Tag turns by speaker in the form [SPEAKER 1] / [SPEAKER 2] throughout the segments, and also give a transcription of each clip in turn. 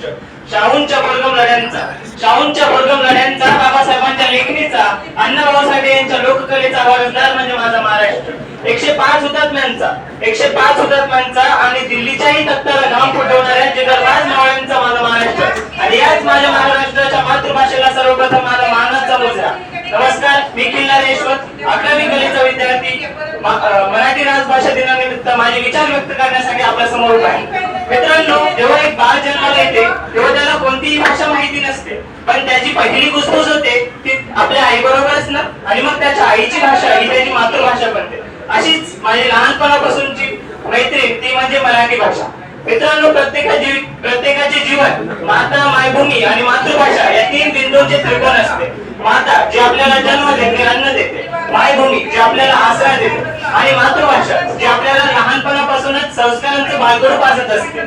[SPEAKER 1] महाराष्ट्र. शाहूंच्या भरगम लढ्यांचा बाबासाहेबांच्या लेखणीचा, अण्णाभाऊ साठे यांच्या लोककलेचा वारसदार म्हणजे माझा महाराष्ट्र. 105 हुतात्म्यांचा आणि दिल्लीच्याही तख्ताला घाम फुटवणाऱ्या जिगरबाज मावळ्यांचा माझा महाराष्ट्र. आणि याच माझ्या महाराष्ट्राच्या मातृभाषेला सर्वप्रथम माझा मानाचा मुजरा. नमस्कार, मी किल्लारी यशवंत, 11वी कलेचा विद्यार्थी, मराठी राजभाषा दिनानिमित्त माझे विचार व्यक्त करण्यासाठी आपल्या समोर उभा आहे. मित्रांनो, जेव्हा एक बाळ जन्माला येते तेव्हा त्याला कोणतीही भाषा माहिती नसते, पण त्याची पहिली गुसगुस होते ती आपल्या आई बरोबरच ना, आणि मग त्याच्या आईची भाषा ही त्याची मातृभाषा बनते. अशीच माझी लहानपणापासूनची मैत्रीण ती म्हणजे मराठी भाषा. मित्रांनो, प्रत्येकाचे जीवन माता, मायभूमी आणि मातृभाषा या 3 बिंदूंचे त्रिकोण असते. माता जी आपल्याला जन्म देते, अन्न देते, मायभूमी जी आपल्याला आसरा देते, आणि मातृभाषा जी आपल्याला लहानपणापासूनच संस्कारांचं बाळकडू पाजत असते.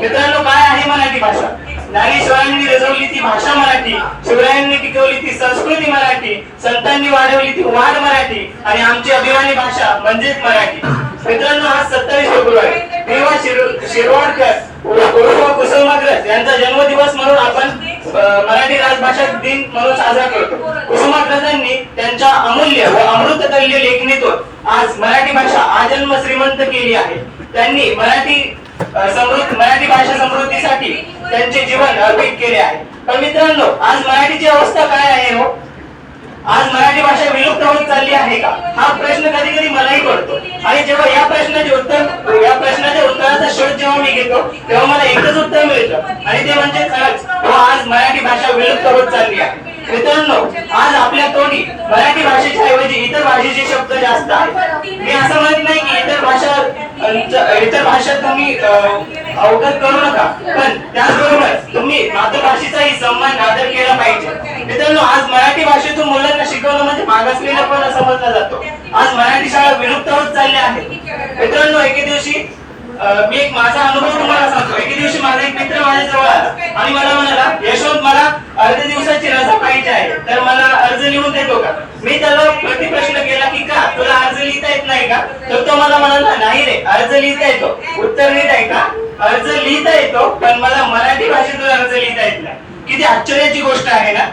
[SPEAKER 1] मित्रांनो, काय आहे मराठी भाषा? ज्ञानेश्वरांनी रचवली ती भाषा मराठी, शिवरायांनी टिकवली ती संस्कृती मराठी, संतांनी वाढवली ती वाढ मराठी, आणि आमची अभिमानी भाषा म्हणजेच मराठी. मित्रांनो, आज 27 फेब्रुवारी शिरवाडकर कुसुमाग्रज यांचा जन्मदिवस म्हणून आपण मराठी राजभाषा दिन म्हणून साजरा करतो. कुसुमाग्रजांनी त्यांच्या अमूल्य व अमृततुल्य लेखणीतून आज मराठी भाषा आजन्म श्रीमंत केली आहे. त्यांनी मराठी भाषा समृद्धीसाठी त्यांचे जीवन अर्पित केले आहे. पण मित्रांनो, आज मराठीची अवस्था काय आहे हो? आज मराठी भाषा विलुप्त होत चालली आहे का, हा प्रश्न कधी कधी मलाही पडतो. आणि जेव्हा या प्रश्नाच्या उत्तराचा शोध जेव्हा मी घेतो तेव्हा मला एकच उत्तर मिळतं, आणि ते म्हणजे खरंच आज मराठी भाषा विलुप्त होत चालली आहे. मित्रांनो, आज आपल्या तोंडी मराठी भाषेच्या ऐवजी इतर भाषेचे शब्द जास्त आहेत. मी असं म्हणत नाही की इतर भाषा तुम्ही अवगत करू नका, पण त्याचबरोबर तुम्ही मातृभाषेचाही सन्मान आदर केला पाहिजे. मित्रांनो, आज मराठी भाषेतून मुलांना शिकवणं म्हणजे मागासलेला पण समजला जातो. आज मराठी शाळा विलुप्त होत चालल्या आहेत. मित्रांनो, एके दिवशी मी एक माझा अनुभव तुम्हाला सांगतो. एके दिवशी माझा एक मित्र माझ्याजवळ आला आणि मला म्हणाला, यशवंत, मला अर्ध्या दिवसाची रजा पाहिजे आहे, तर मला अर्ज लिहून देतो का? मी त्याला प्रतिप्रश्न केला की का, तुला अर्ज लिहिता येत नाही का? तर तो मला म्हणाला, नाही रे, अर्ज लिहिता येतो. उत्तर नीट आहे का? अर्ज लिहिता येतो, पण मला मराठी भाषेतून अर्ज लिहिता येत नाही. किती आश्चर्याची गोष्ट आहे ना.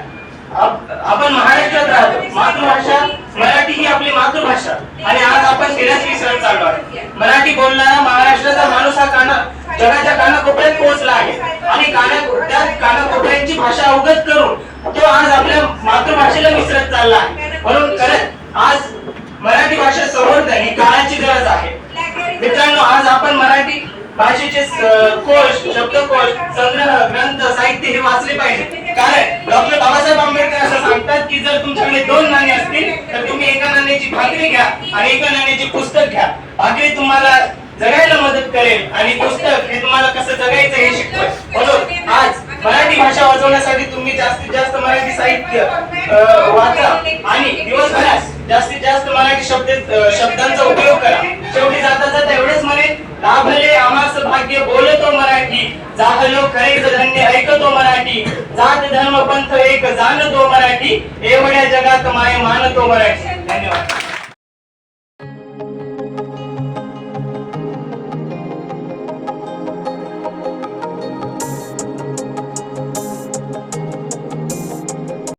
[SPEAKER 1] आपण महाराष्ट्रात राहतो, मातृभाषा मराठी ही आपली मातृभाषा, आणि आज आपण तिलाच विसरत चाललो आहे. मराठी बोलणारा महाराष्ट्राचा माणूस हा जगाच्या कानाकोपऱ्यात पोहोचला आहे, आणि त्या कानाकोपऱ्यांची भाषा अवगत करून तो आज आपल्या मातृभाषेला विसरत चालला आहे. म्हणून खरंच आज मराठी भाषा संवर्धन ही काळाची गरज आहे. मित्रांनो, आज आपण मराठी भाषेचे कोश, शब्दकोश, संग्रह, ग्रंथ, साहित्य हे वाचले पाहिजे. कारण डॉक्टर बाबासाहेब आंबेडकर असं सांगतात की जर तुमच्याकडे 2 नाणी असतील तर तुम्ही एका नाण्याची भाकरी घ्या आणि एका नाण्याची पुस्तक घ्या. भाकरी तुम्हाला जगायला मदत करेल आणि पुस्तक हे तुम्हाला कसं जगायचं हे शिकवेल. म्हणून आज मराठी भाषा वाचवण्यासाठी तुम्ही जास्तीत जास्त मराठी साहित्य वाचा आणि दिवसभरात जास्तीत जास्त मराठी शब्दांचा उपयोग करा. शेवटी जाता जाता एवढेच म्हणेन, लाभले आम्हास भाग्य बोलतो मराठी, जाहलो खरे धन्य ऐकतो मराठी, जात धर्म पंथ एक जाणतो मराठी, एवढ्या जगात माय मानतो मराठी. धन्यवाद.